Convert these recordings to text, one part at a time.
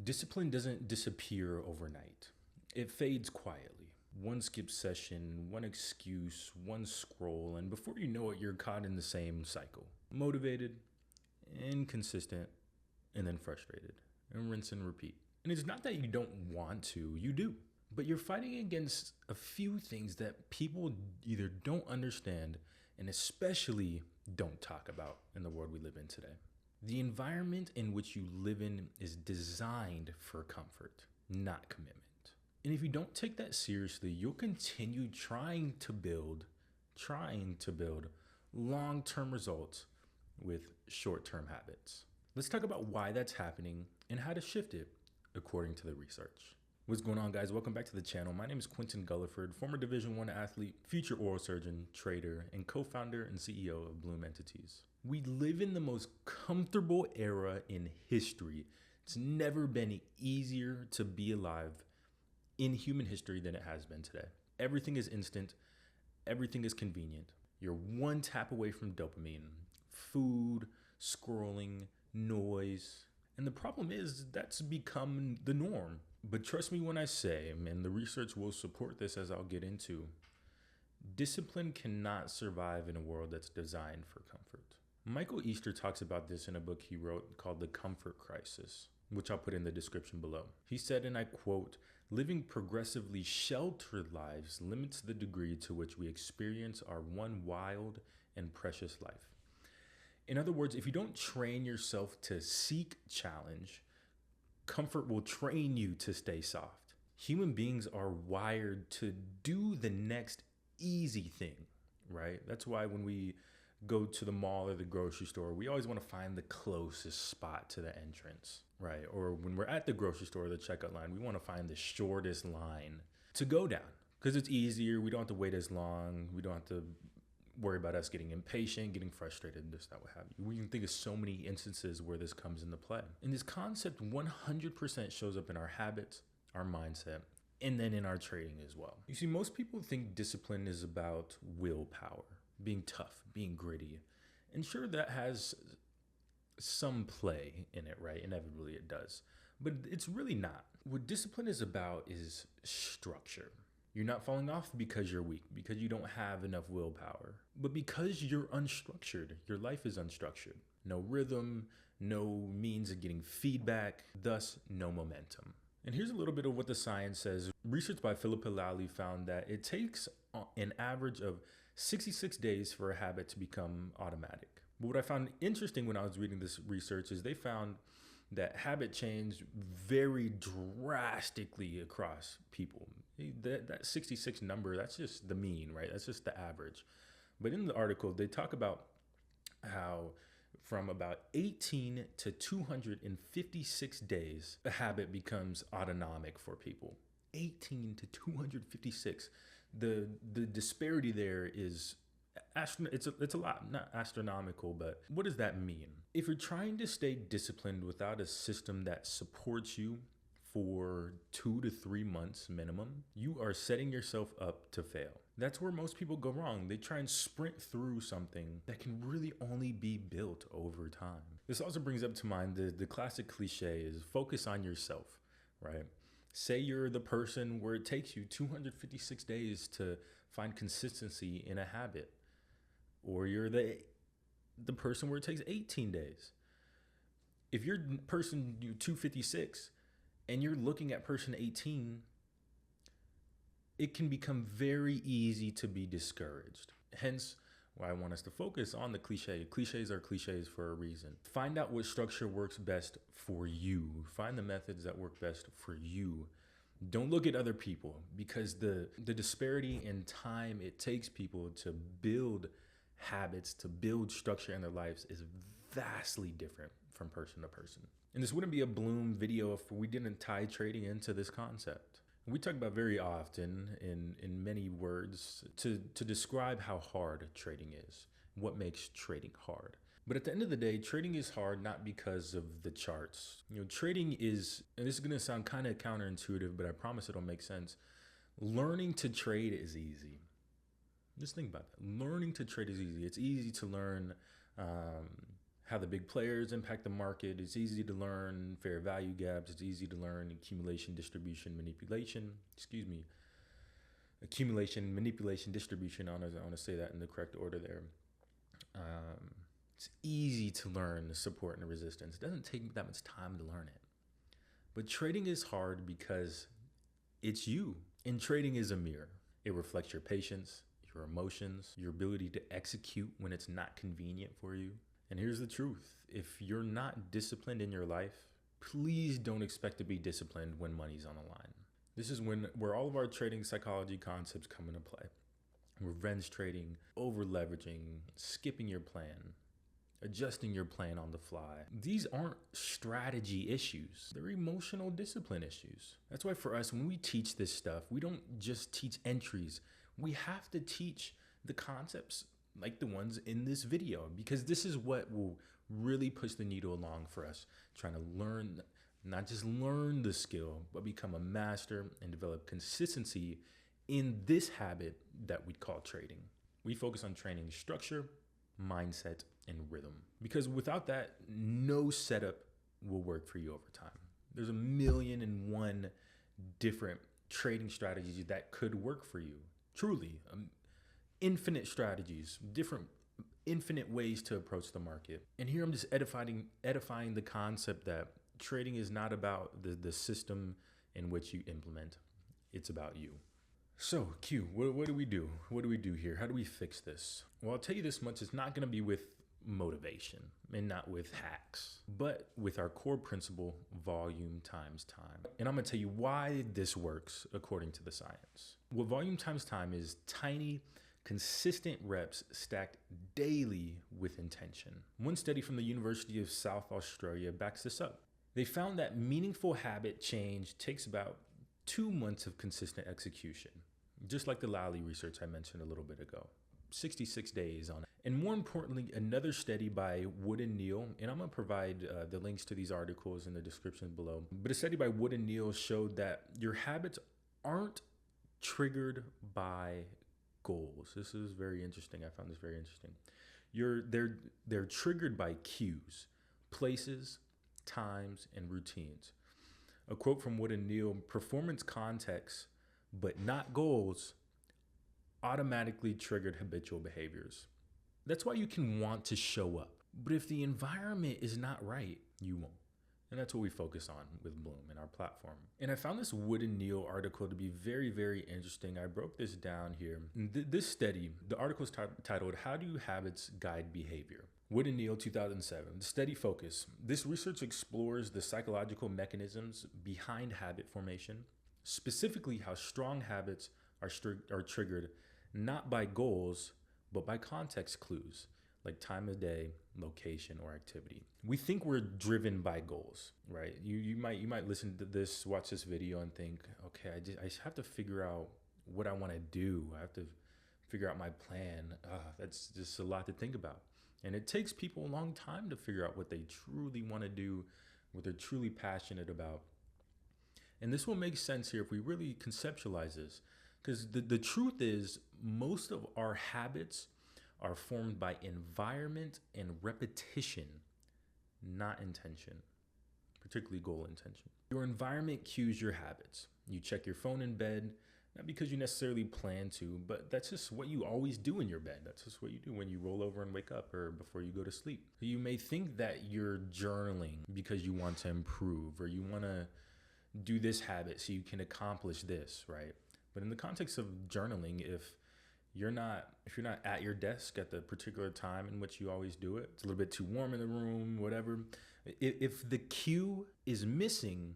Discipline doesn't disappear overnight. It fades quietly. One skip session, one excuse, one scroll, and before you know it, you're caught in the same cycle. Motivated, inconsistent, and then frustrated. And rinse and repeat. And it's not that you don't want to, you do. But you're fighting against a few things that people either don't understand and especially don't talk about in the world we live in today. The environment in which you live in is designed for comfort, not commitment. And if you don't take that seriously, you'll continue trying to build long-term results with short-term habits. Let's talk about why that's happening and how to shift it according to the research. What's going on, guys? Welcome back to the channel. My name is Quentin Gulliford, former Division I athlete, future oral surgeon, trader, and co-founder and CEO of Bloom Entities. We live in the most comfortable era in history. It's never been easier to be alive in human history than it has been today. Everything is instant. Everything is convenient. You're one tap away from dopamine, food, scrolling, noise. And the problem is that's become the norm. But trust me when I say, and the research will support this as I'll get into, discipline cannot survive in a world that's designed for comfort. Michael Easter talks about this in a book he wrote called The Comfort Crisis, which I'll put in the description below. He said, and I quote, "Living progressively sheltered lives limits the degree to which we experience our one wild and precious life." In other words, if you don't train yourself to seek challenge, comfort will train you to stay soft. Human beings are wired to do the next easy thing, right? That's why when we go to the mall or the grocery store, we always want to find the closest spot to the entrance, right? Or when we're at the grocery store or the checkout line, we want to find the shortest line to go down because it's easier. We don't have to wait as long. We don't have to worry about us getting impatient, getting frustrated, this, that, what have you. We can think of so many instances where this comes into play. And this concept 100% shows up in our habits, our mindset, and then in our trading as well. You see, most people think discipline is about willpower, being tough, being gritty. And sure, that has some play in it, right? Inevitably it does. But it's really not. What discipline is about is structure. You're not falling off because you're weak, because you don't have enough willpower, but because you're unstructured. Your life is unstructured. No rhythm, no means of getting feedback, thus no momentum. And here's a little bit of what the science says. Research by Philippa Lally found that it takes an average of 66 days for a habit to become automatic. But what I found interesting when I was reading this research is they found that habit change very drastically across people. That 66 number, that's just the mean, right? That's just the average. But in the article, they talk about how from about 18 to 256 days, a habit becomes autonomic for people. 18 to 256. The disparity there is it's a lot, not astronomical, but what does that mean? If you're trying to stay disciplined without a system that supports you for 2 to 3 months minimum, you are setting yourself up to fail. That's where most people go wrong. They try and sprint through something that can really only be built over time. This also brings up to mind the classic cliche is focus on yourself, right? Say you're the person where it takes you 256 days to find consistency in a habit. Or you're the person where it takes 18 days. If you're person 256 and you're looking at person 18, it can become very easy to be discouraged. Hence, why I want us to focus on the cliche. Cliches are cliches for a reason. Find out what structure works best for you. Find the methods that work best for you. Don't look at other people because the disparity in time it takes people to build habits, to build structure in their lives is vastly different from person to person. And this wouldn't be a Bloom video if we didn't tie trading into this concept. We talk about very often in many words to describe how hard trading is, what makes trading hard. But at the end of the day, trading is hard not because of the charts. Trading is, and this is going to sound kind of counterintuitive, but I promise it'll make sense. Learning to trade is easy. Just think about that. Learning to trade is easy. It's easy to learn how the big players impact the market. It's easy to learn fair value gaps. It's easy to learn accumulation, distribution, manipulation. Accumulation, manipulation, distribution. I want to say that in the correct order there. It's easy to learn the support and the resistance. It doesn't take that much time to learn it. But trading is hard because it's you. And trading is a mirror. It reflects your patience, your emotions, your ability to execute when it's not convenient for you. And here's the truth. If you're not disciplined in your life, please don't expect to be disciplined when money's on the line. This is where all of our trading psychology concepts come into play. Revenge trading, over leveraging, skipping your plan, adjusting your plan on the fly. These aren't strategy issues. They're emotional discipline issues. That's why for us, when we teach this stuff, we don't just teach entries. We have to teach the concepts like the ones in this video, because this is what will really push the needle along for us, trying to learn, not just learn the skill, but become a master and develop consistency in this habit that we call trading. We focus on training structure, mindset, and rhythm, because without that, no setup will work for you over time. There's 1,000,001 different trading strategies that could work for you. Truly, infinite strategies, infinite ways to approach the market. And here I'm just edifying the concept that trading is not about the system in which you implement. It's about you. So Q, what do we do? What do we do here? How do we fix this? Well, I'll tell you this much. It's not going to be with motivation and not with hacks, but with our core principle, volume times time. And I'm going to tell you why this works according to the science. What volume times time is: tiny, consistent reps stacked daily with intention. One study from the University of South Australia backs this up. They found that meaningful habit change takes about 2 months of consistent execution, just like the Lally research I mentioned a little bit ago. 66 days on it. And more importantly, another study by Wood and Neal, and I'm going to provide the links to these articles in the description below, but a study by Wood and Neal showed that your habits aren't triggered by goals. This is very interesting. I found this very interesting. They're triggered by cues, places, times, and routines. A quote from Wood and Neal: performance context, but not goals, automatically triggered habitual behaviors. That's why you can want to show up. But if the environment is not right, you won't. And that's what we focus on with Bloom and our platform. And I found this Wood and Neal article to be very, very interesting. I broke this down here. This study, the article is titled, "How Do Habits Guide Behavior?" Wood and Neal, 2007. The study focus. This research explores the psychological mechanisms behind habit formation, specifically how strong habits are triggered not by goals, but by context clues, like time of day, location, or activity. We think we're driven by goals, right? You might listen to this, watch this video, and think, okay, I just have to figure out what I want to do. I have to figure out my plan. That's just a lot to think about. And it takes people a long time to figure out what they truly want to do, what they're truly passionate about. And this will make sense here if we really conceptualize this, because the truth is most of our habits are formed by environment and repetition, not intention, particularly goal intention. Your environment cues your habits. You check your phone in bed, not because you necessarily plan to, but that's just what you always do in your bed. That's just what you do when you roll over and wake up or before you go to sleep. You may think that you're journaling because you want to improve or you want to do this habit so you can accomplish this, right? But in the context of journaling, if you're not at your desk at the particular time in which you always do it, it's a little bit too warm in the room, whatever. If the cue is missing,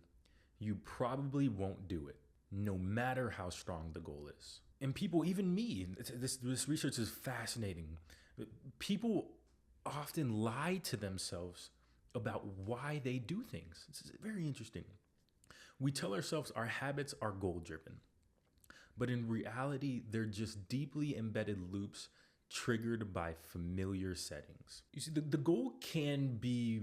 you probably won't do it, no matter how strong the goal is. And people, even me, this research is fascinating. People often lie to themselves about why they do things. It's very interesting. We tell ourselves our habits are goal-driven, but in reality, they're just deeply embedded loops triggered by familiar settings. You see, the goal can be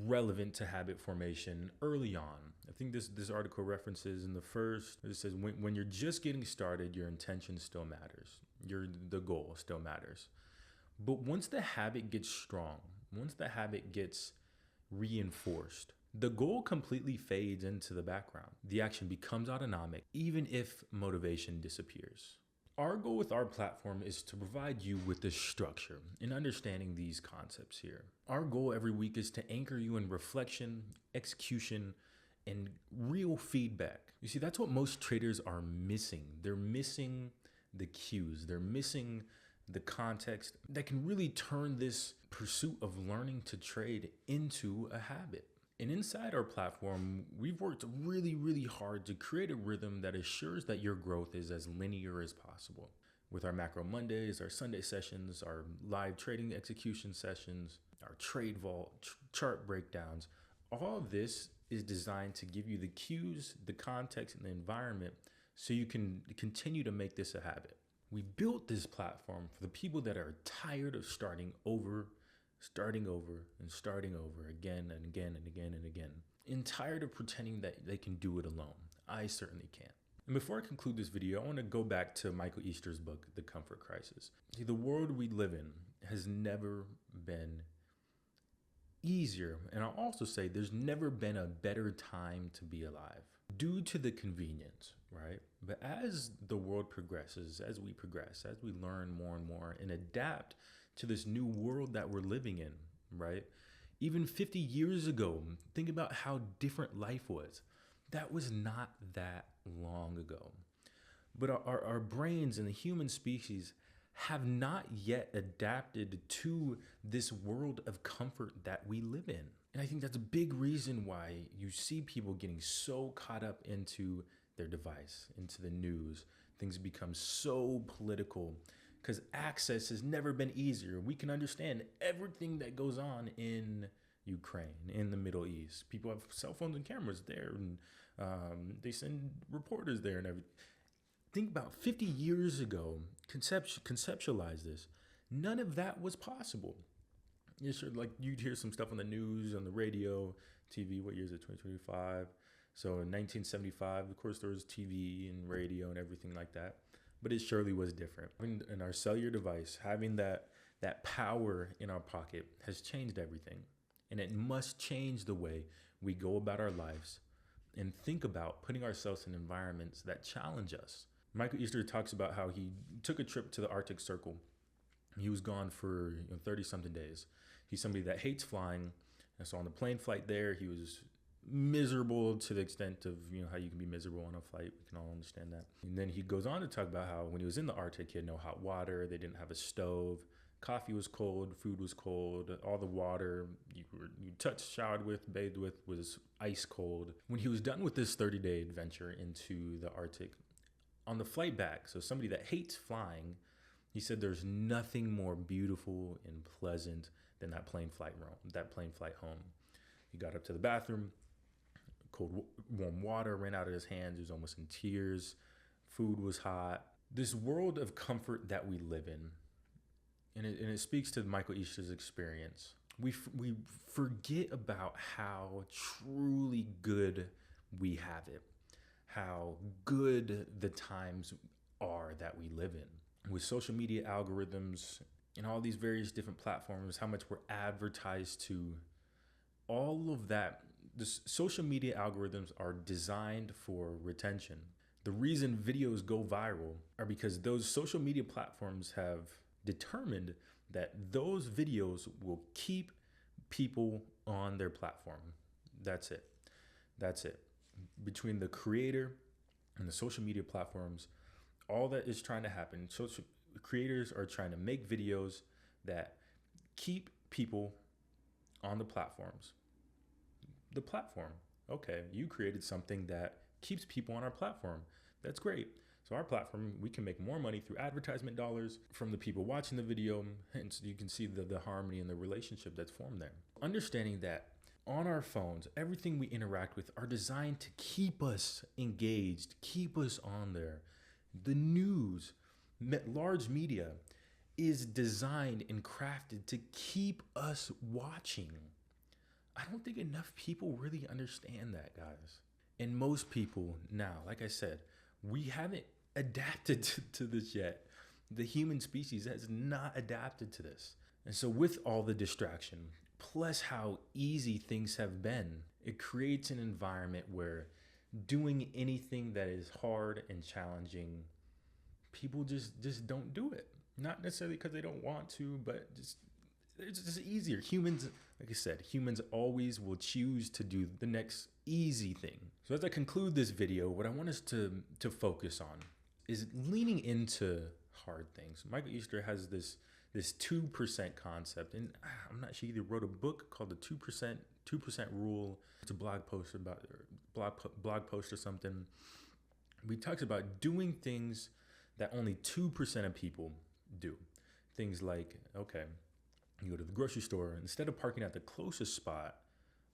relevant to habit formation early on. I think this article references in the first, it says when you're just getting started, your intention still matters. The goal still matters. But once the habit gets strong, once the habit gets reinforced, the goal completely fades into the background. The action becomes autonomic, even if motivation disappears. Our goal with our platform is to provide you with the structure in understanding these concepts here. Our goal every week is to anchor you in reflection, execution, and real feedback. You see, that's what most traders are missing. They're missing the cues. They're missing the context that can really turn this pursuit of learning to trade into a habit. And inside our platform, we've worked really, really hard to create a rhythm that assures that your growth is as linear as possible. With our Macro Mondays, our Sunday sessions, our live trading execution sessions, our trade vault, chart breakdowns, all of this is designed to give you the cues, the context, and the environment so you can continue to make this a habit. We built this platform for the people that are tired of starting over again and again and again and again, and tired of pretending that they can do it alone. I certainly can't. And before I conclude this video, I want to go back to Michael Easter's book, The Comfort Crisis. See, the world we live in has never been easier, and I'll also say there's never been a better time to be alive due to the convenience, right? But as the world progresses, as we progress, as we learn more and more and adapt to this new world that we're living in, right? Even 50 years ago, think about how different life was. That was not that long ago. But our brains and the human species have not yet adapted to this world of comfort that we live in. And I think that's a big reason why you see people getting so caught up into their device, into the news. Things become so political because access has never been easier. We can understand everything that goes on in Ukraine, in the Middle East. People have cell phones and cameras there, and they send reporters there and everything. Think about 50 years ago, conceptualize this. None of that was possible. Like you'd hear some stuff on the news, on the radio, TV. What year is it? 2025. So in 1975, of course, there was TV and radio and everything like that. But it surely was different. In our cellular device, having that power in our pocket has changed everything. And it must change the way we go about our lives and think about putting ourselves in environments that challenge us. Michael Easter talks about how he took a trip to the Arctic Circle. He was gone for 30-something days. He's somebody that hates flying. And so on the plane flight there, he was miserable to the extent of how you can be miserable on a flight. We can all understand that. And then he goes on to talk about how when he was in the Arctic, he had no hot water. They didn't have a stove. Coffee was cold. Food was cold. All the water you touched, showered with, bathed with was ice cold. When he was done with this 30-day adventure into the Arctic, on the flight back, so somebody that hates flying, he said there's nothing more beautiful and pleasant than that plane flight home. He got up to the bathroom, cold warm water ran out of his hands. He was almost in tears. Food was hot. This world of comfort that we live in, and it speaks to Michael Easter's experience. We forget about how truly good we have it, how good the times are that we live in. With social media algorithms and all these various different platforms, how much we're advertised to, all of that, the social media algorithms are designed for retention. The reason videos go viral are because those social media platforms have determined that those videos will keep people on their platform. That's it. Between the creator and the social media platforms, all that is trying to happen, social creators are trying to make videos that keep people on the platforms. The platform. Okay, you created something that keeps people on our platform. That's great. So our platform, we can make more money through advertisement dollars from the people watching the video. Hence, you can see the harmony and the relationship that's formed there. Understanding that on our phones, everything we interact with are designed to keep us engaged, keep us on there. The news, large media, is designed and crafted to keep us watching. I don't think enough people really understand that, guys. And most people now, like I said, we haven't adapted to this yet. The human species has not adapted to this. And so with all the distraction, plus how easy things have been, it creates an environment where doing anything that is hard and challenging, people just don't do it. Not necessarily because they don't want to, but just it's just easier. Humans, like I said, humans always will choose to do the next easy thing. So as I conclude this video, what I want us to focus on is leaning into hard things. Michael Easter has this 2% concept, and I'm not sure, he either wrote a book called the 2% rule. It's a blog post about blog post or something. He talks about doing things that only 2% of people do. Things like, okay, you go to the grocery store, instead of parking at the closest spot,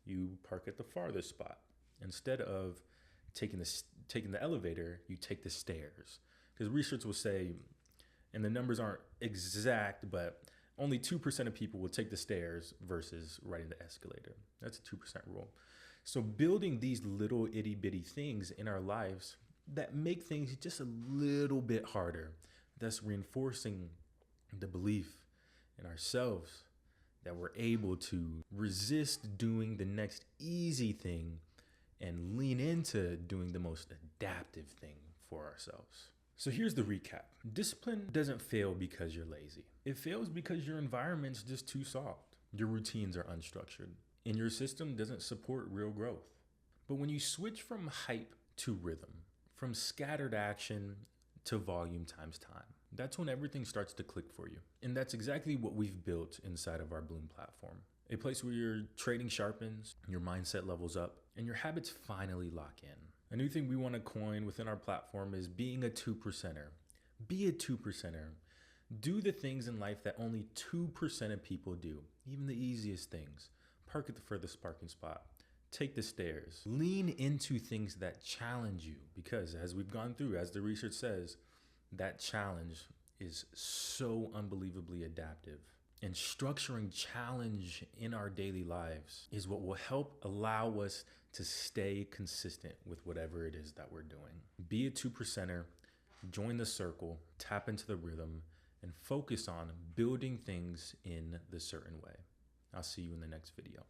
you park at the farthest spot. Instead of taking the elevator, you take the stairs. Because research will say, and the numbers aren't exact, but only 2% of people will take the stairs versus riding the escalator. That's a 2% rule. So building these little itty bitty things in our lives that make things just a little bit harder, thus reinforcing the belief in ourselves that we're able to resist doing the next easy thing and lean into doing the most adaptive thing for ourselves. So here's the recap. Discipline doesn't fail because you're lazy. It fails because your environment's just too soft. Your routines are unstructured, and your system doesn't support real growth. But when you switch from hype to rhythm, from scattered action to volume times time, that's when everything starts to click for you. And that's exactly what we've built inside of our Bloom platform. A place where your trading sharpens, your mindset levels up, and your habits finally lock in. A new thing we want to coin within our platform is being a 2%er. Be a 2%er. Do the things in life that only 2% of people do, even the easiest things. Park at the furthest parking spot. Take the stairs. Lean into things that challenge you, because as we've gone through, as the research says, that challenge is so unbelievably adaptive. And structuring challenge in our daily lives is what will help allow us to stay consistent with whatever it is that we're doing. Be a 2%er, join the circle, tap into the rhythm, and focus on building things in the certain way. I'll see you in the next video.